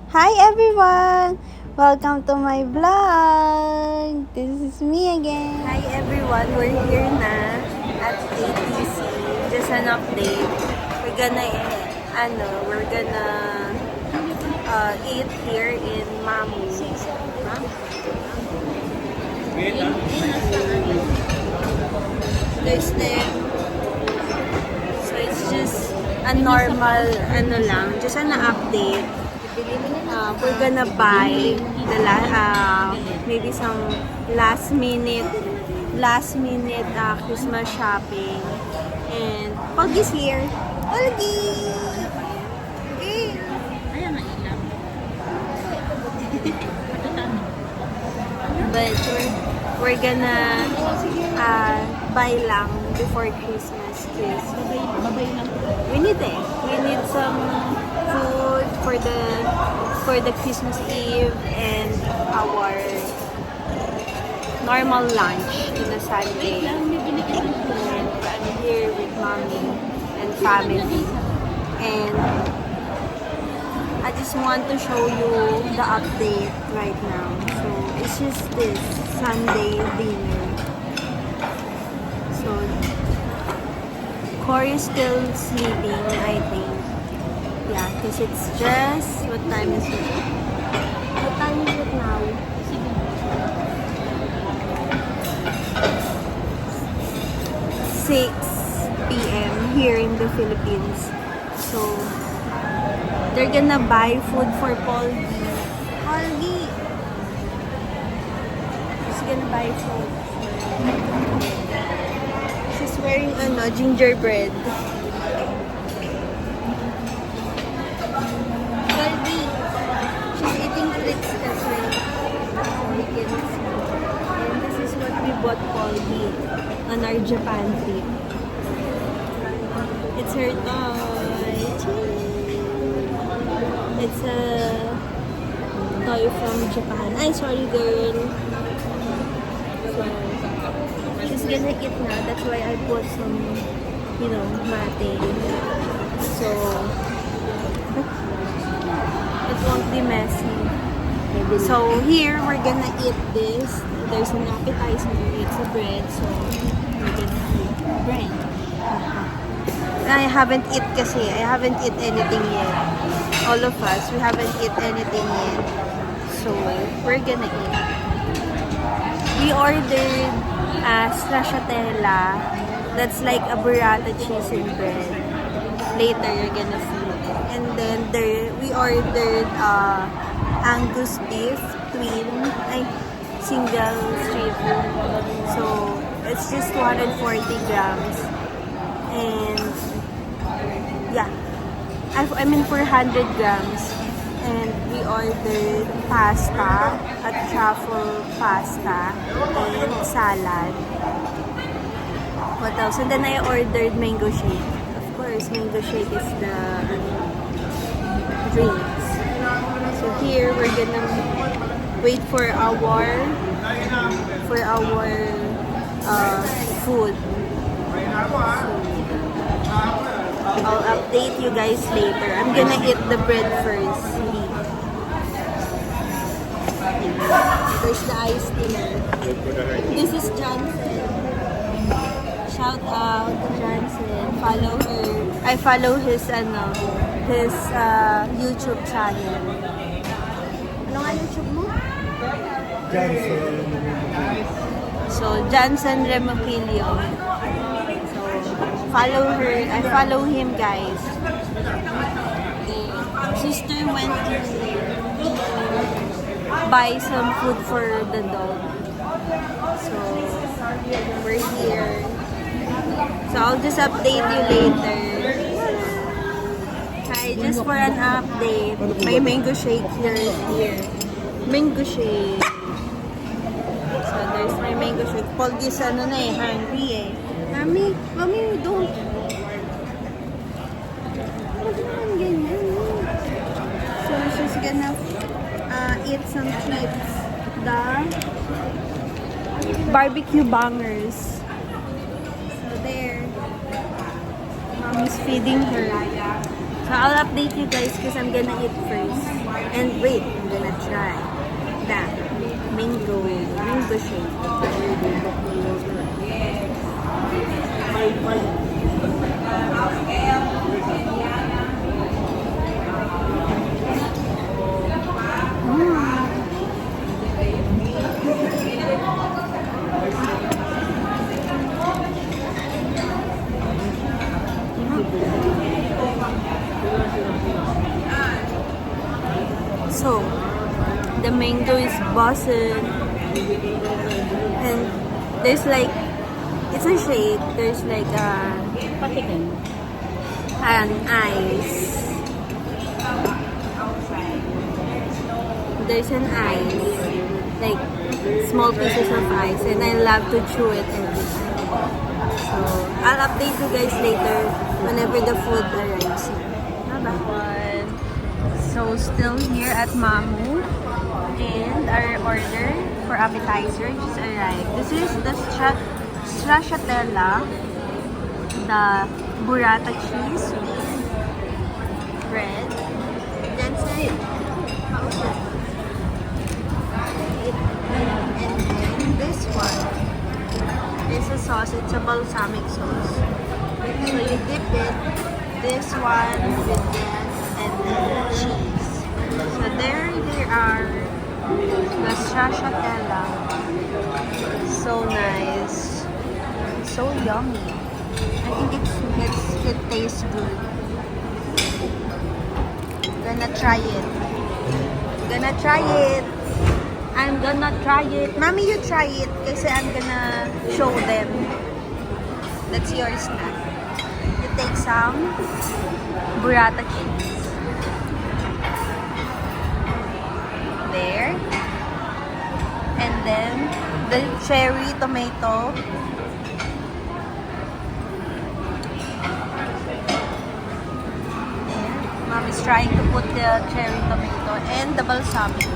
Hi everyone! Welcome to my vlog! This is me again. Hi everyone! We're here na at ATC. Just an update. We're gonna eat here in Mamu. There's them. So it's just a normal just an update. We're gonna buy maybe some last minute Christmas shopping, and Poggy's here. Poggy! But we're gonna buy lang before Christmas because we need some food for the Christmas Eve and our normal lunch in a Sunday. And I'm here with mommy and family, and I just want to show you the update right now. So it's just this Sunday dinner. So Corey is still sleeping, I think. Yeah, because it's just, what time is it? What time is it now? 6 p.m. here in the Philippines. So they're gonna buy food for Polgy. Polgy! She's gonna buy food. She's wearing gingerbread. Polgy! She's eating treats as well. You can see. And this is what we bought Polgy on our Japan trip. It's her toy. It's a toy from Japan. Ay, sorry girl. So, she's gonna eat na. That's why I put some, mate. So, it won't be messy. So, here, we're gonna eat this. There's an appetizer. It's a bread. So, we're gonna eat bread. I haven't eat anything yet. All of us, we haven't eat anything yet. So, we're gonna eat. We ordered stracciatella. That's like a burrata cheese and bread. Later, you're gonna see. And then, we ordered Angus beef, single strip. So, it's just 240 grams. And, yeah. I mean 400 grams. And we ordered pasta, a truffle pasta, and salad. What else? And then I ordered mango shake. Of course, mango shake is the drinks. So here, we're gonna wait for our food. I'll update you guys later. I'm gonna eat the bread first. There's the iced tea. This is Johnson. Shout out to Johnson. Follow her. I follow his YouTube channel. Ano nga YouTube mo? Johnson. So, Johnson Remoquilio. So, follow her. I follow him, guys. Sister went to buy some food for the dog. So, we're here. So, I'll just update you later. Hi, just for an update. May mango shake here. Mango shake. So, there's my mango shake. Polgy's hungry eh. Mami, don't. So, she's gonna eat some chips. The barbecue bangers. So, there. Mommy's feeding her. So, I'll update you guys because I'm gonna eat first. And wait, I'm gonna try the mango shake. So, the mango is buzzing, and there's like, it's a shake, there's like an ice. There's an ice, like small pieces of ice, and I love to chew it every time. So, I'll update you guys later whenever the food arrives. Bye-bye. So, still here at Mamu, and our order for appetizer just arrived. This is the stracciatella, the burrata cheese, bread, that's it. And then this one is a sauce, it's a balsamic sauce. So you dip it, this one with that, and then cheese. So there they are, the stracciatella. So nice, so yummy. I think it tastes good. Gonna try it. I'm gonna try it. Mommy, you try it kasi I'm gonna show them. That's your snack. You take some burrata cheese. There. And then the cherry tomato. Mom is trying to put the cherry tomato and the balsamic.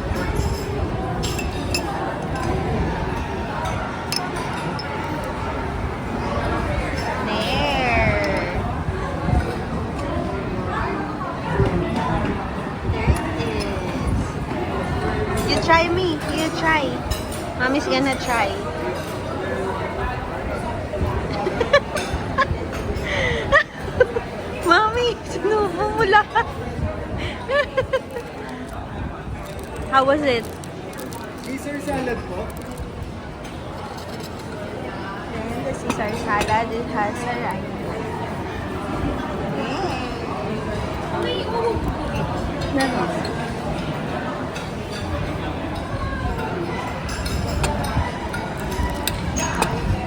Try me. You try. Mommy's gonna try. Mommy, sinubo mo lahat. How was it? Caesar salad po. And the Caesar salad, it has a rice.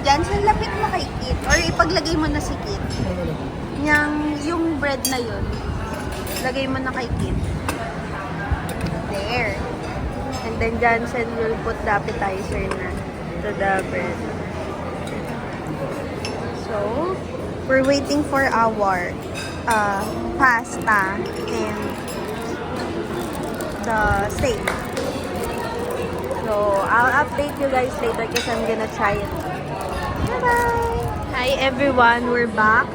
Diyan, sa lapit mo kay Kit. Or ipaglagay mo na si Kit. Yung bread na yun. Lagay mo na kay Kit. There. And then Johnson will put the appetizer na to the bread. So, we're waiting for our pasta and the steak. So, I'll update you guys later because I'm gonna try it. Bye-bye! Hi everyone, we're back.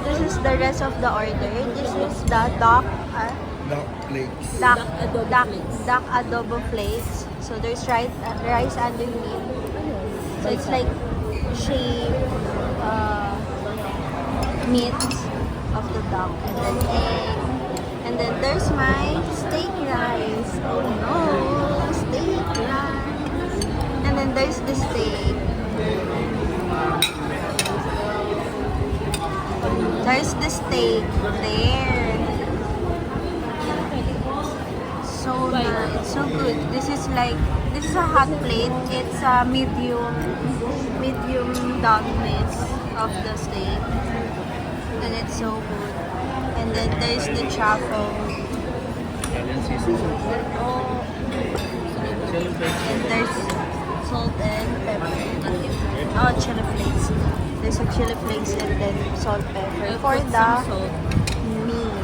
This is the rest of the order. This is the duck adobo flakes. So there's rice underneath. So it's like shaved meat of the duck, and then egg. And then there's my steak rice. Oh no, steak rice. And then there's the steak. There's the steak there. So nice. It's so good. This is a hot plate. It's a medium doneness of the steak. And it's so good. And then there's the truffle. And there's salt and pepper. Oh, chili flakes. There's a chili flakes and then salt, pepper for the meat.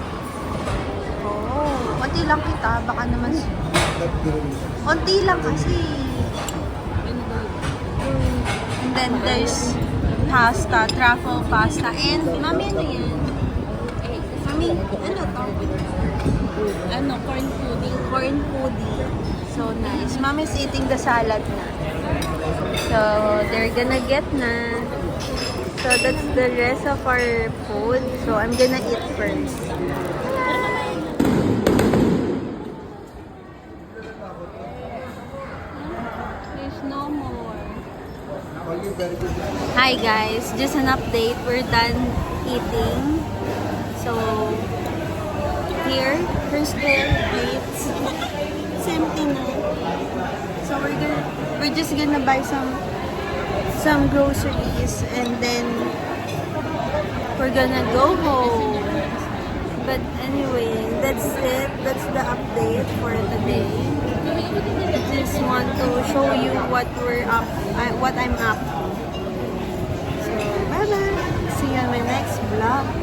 Oh, konti lang kita. Baka naman... Konti lang kasi. And then there's pasta, truffle pasta. And, mami, ano yan? Mami, ano to? ano, corn pudding. Corn pudding. So nice. Mom is eating the salad na. So, they're gonna get na. So, that's the rest of our food. So, I'm gonna eat first. There's no more. Hi guys, just an update. We're done eating. So, here's the plates. It's empty na. So, we're just gonna buy some groceries and then we're gonna go home. But anyway, that's it. That's the update for today. I just want to show you what I'm up to. So bye bye. See you on my next vlog.